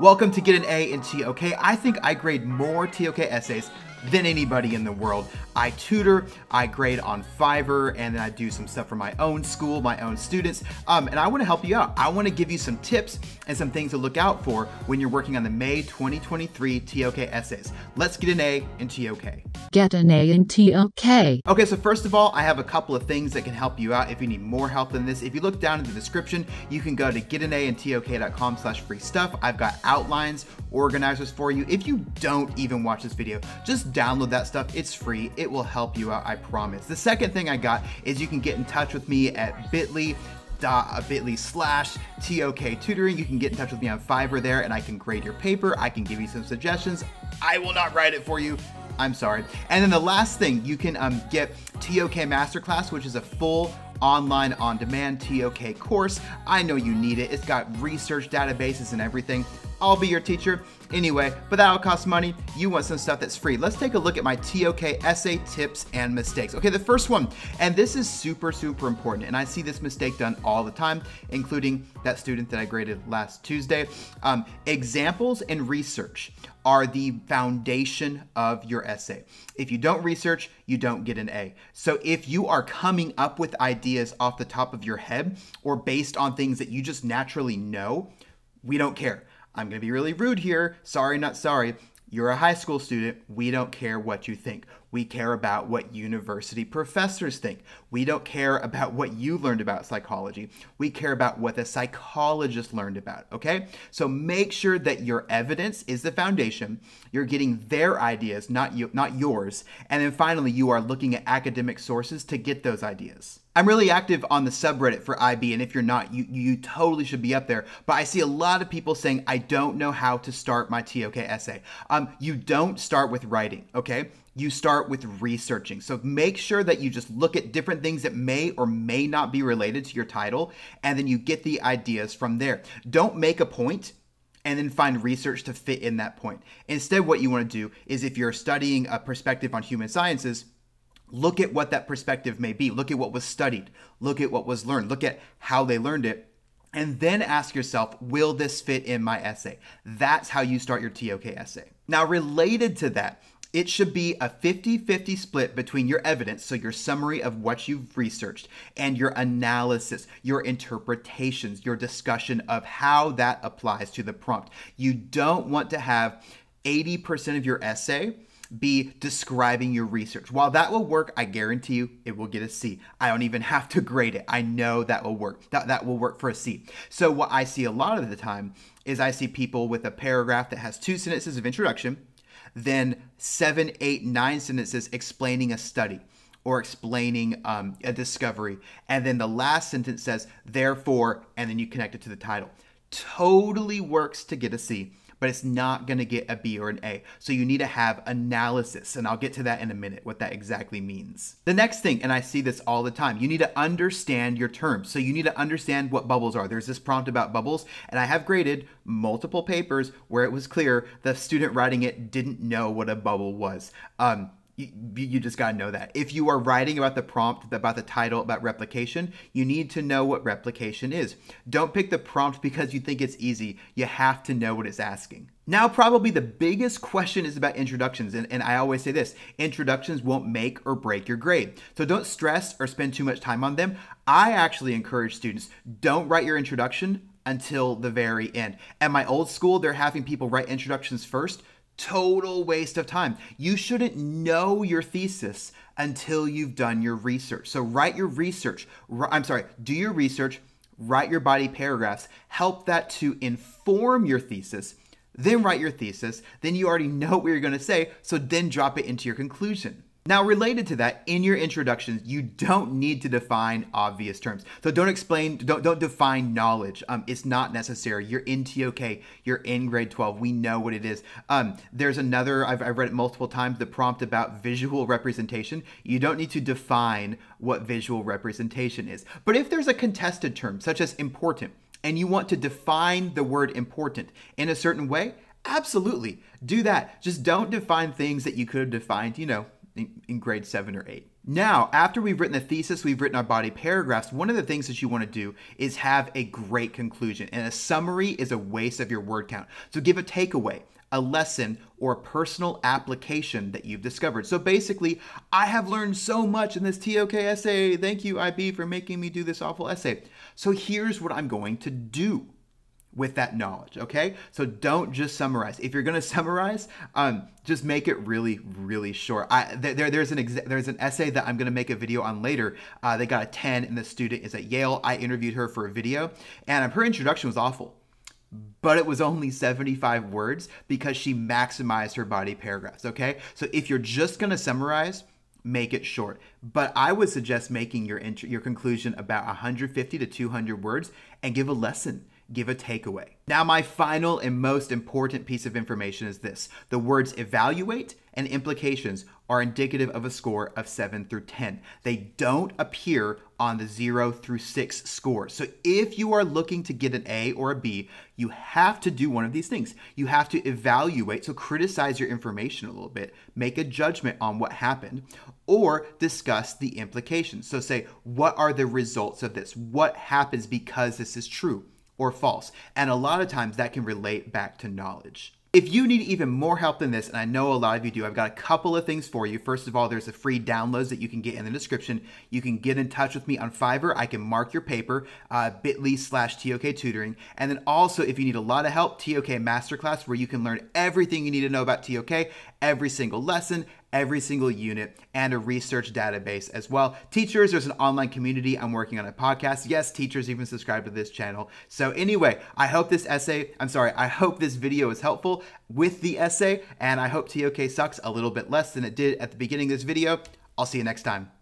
Welcome to Get an A in TOK. I think I grade more TOK essays than anybody in the world. I tutor, I grade on Fiverr, and then I do some stuff for my own school, my own students, and I want to help you out. I want to give you some tips and some things to look out for when you're working on the May 2023 TOK essays. Let's get an A in TOK. Get an A in TOK. Okay, so first of all, I have a couple of things that can help you out if you need more help than this. If you look down in the description, you can go to getanaintok.com/free stuff. I've got outlines, organizers for you. If you don't even watch this video, just download that stuff. It's free. It will help you out, I promise. The second thing I got is you can get in touch with me at bit.ly/TOK tutoring. You can get in touch with me on Fiverr there and I can grade your paper. I can give you some suggestions. I will not write it for you. I'm sorry. And then the last thing, you can get TOK MASTERCLASS, which is a full online on-demand TOK course. I know you need it. It's got research databases and everything. I'll be your teacher anyway, but that'll cost money. You want some stuff that's free. Let's take a look at my TOK essay tips and mistakes. Okay, the first one, and this is super important, and I see this mistake done all the time, including that student that I graded last Tuesday. Examples and research are the foundation of your essay. If you don't research, you don't get an A. So if you are coming up with ideas off the top of your head or based on things that you just naturally know, we don't care. I'm going to be really rude here. Sorry, not sorry. You're a high school student. We don't care what you think. We care about what university professors think. We don't care about what you learned about psychology. We care about what the psychologist learned about, okay? So make sure that your evidence is the foundation. You're getting their ideas, not yours. And then finally, you are looking at academic sources to get those ideas. I'm really active on the subreddit for IB, and if you're not, you totally should be up there. But I see a lot of people saying, I don't know how to start my TOK essay. You don't start with writing, okay? You start with researching. So make sure that you just look at different things that may or may not be related to your title, and then you get the ideas from there. Don't make a point and then find research to fit in that point. Instead, what you want to do is, if you're studying a perspective on human sciences, look at what that perspective may be. Look at what was studied. Look at what was learned. Look at how they learned it. And then ask yourself, will this fit in my essay? That's how you start your TOK essay. Now, related to that, it should be a 50-50 split between your evidence, so your summary of what you've researched, and your analysis, your interpretations, your discussion of how that applies to the prompt. You don't want to have 80% of your essay be describing your research. While that will work, I guarantee you it will get a C. I don't even have to grade it. I know that will work. That will work for a C. So what I see a lot of the time is I see people with a paragraph that has 2 sentences of introduction, then 7, 8, 9 sentences explaining a study or explaining a discovery. And then the last sentence says, therefore, and then you connect it to the title. Totally works to get a C, but it's not going to get a B or an A. So you need to have analysis, and I'll get to that in a minute, what that exactly means. The next thing, and I see this all the time, you need to understand your terms. So you need to understand what bubbles are. There's this prompt about bubbles, and I have graded multiple papers where it was clear the student writing it didn't know what a bubble was. You just got to know that. If you are writing about the prompt, about the title, about replication, you need to know what replication is. Don't pick the prompt because you think it's easy. You have to know what it's asking. Now, probably the biggest question is about introductions. And I always say this, introductions won't make or break your grade. So don't stress or spend too much time on them. I actually encourage students, don't write your introduction until the very end. At my old school, they're having people write introductions first. Total waste of time. You shouldn't know your thesis until you've done your research. So write your research. Do your research, write your body paragraphs, help that to inform your thesis, then write your thesis, then you already know what you're going to say, so then drop it into your conclusion. Now, related to that, in your introductions, you don't need to define obvious terms. So don't define knowledge. It's not necessary. You're in TOK. You're in grade 12. We know what it is. There's another, I've read it multiple times, the prompt about visual representation. You don't need to define what visual representation is. But if there's a contested term, such as important, and you want to define the word important in a certain way, absolutely do that. Just don't define things that you could have defined, in grade 7 or 8. Now, after we've written the thesis, we've written our body paragraphs, one of the things that you want to do is have a great conclusion. And a summary is a waste of your word count. So give a takeaway, a lesson, or a personal application that you've discovered. So basically, I have learned so much in this TOK essay. Thank you, IB, for making me do this awful essay. So here's what I'm going to do with that knowledge, okay? So don't just summarize. If you're gonna summarize, just make it really, really short. There's an essay that I'm gonna make a video on later. They got a 10 and the student is at Yale. I interviewed her for a video and her introduction was awful, but it was only 75 words because she maximized her body paragraphs, okay? So if you're just gonna summarize, make it short. But I would suggest making your conclusion about 150 to 200 words and give a lesson. Give a takeaway. Now, my final and most important piece of information is this. The words evaluate and implications are indicative of a score of 7 through 10. They don't appear on the 0 through 6 score. So if you are looking to get an A or a B, you have to do one of these things. You have to evaluate, so criticize your information a little bit, make a judgment on what happened, or discuss the implications. So say, what are the results of this? What happens because this is true or false? And a lot of times that can relate back to knowledge. If you need even more help than this, and I know a lot of you do, I've got a couple of things for you. First of all, there's a free downloads that you can get in the description. You can get in touch with me on Fiverr. I can mark your paper, bit.ly/TOK tutoring. And then also, if you need a lot of help, TOK Masterclass, where you can learn everything you need to know about TOK, every single lesson, every single unit, and a research database as well. Teachers, there's an online community. I'm working on a podcast. Yes, teachers even subscribe to this channel. So anyway, I hope this video is helpful with the essay, and I hope TOK sucks a little bit less than it did at the beginning of this video. I'll see you next time.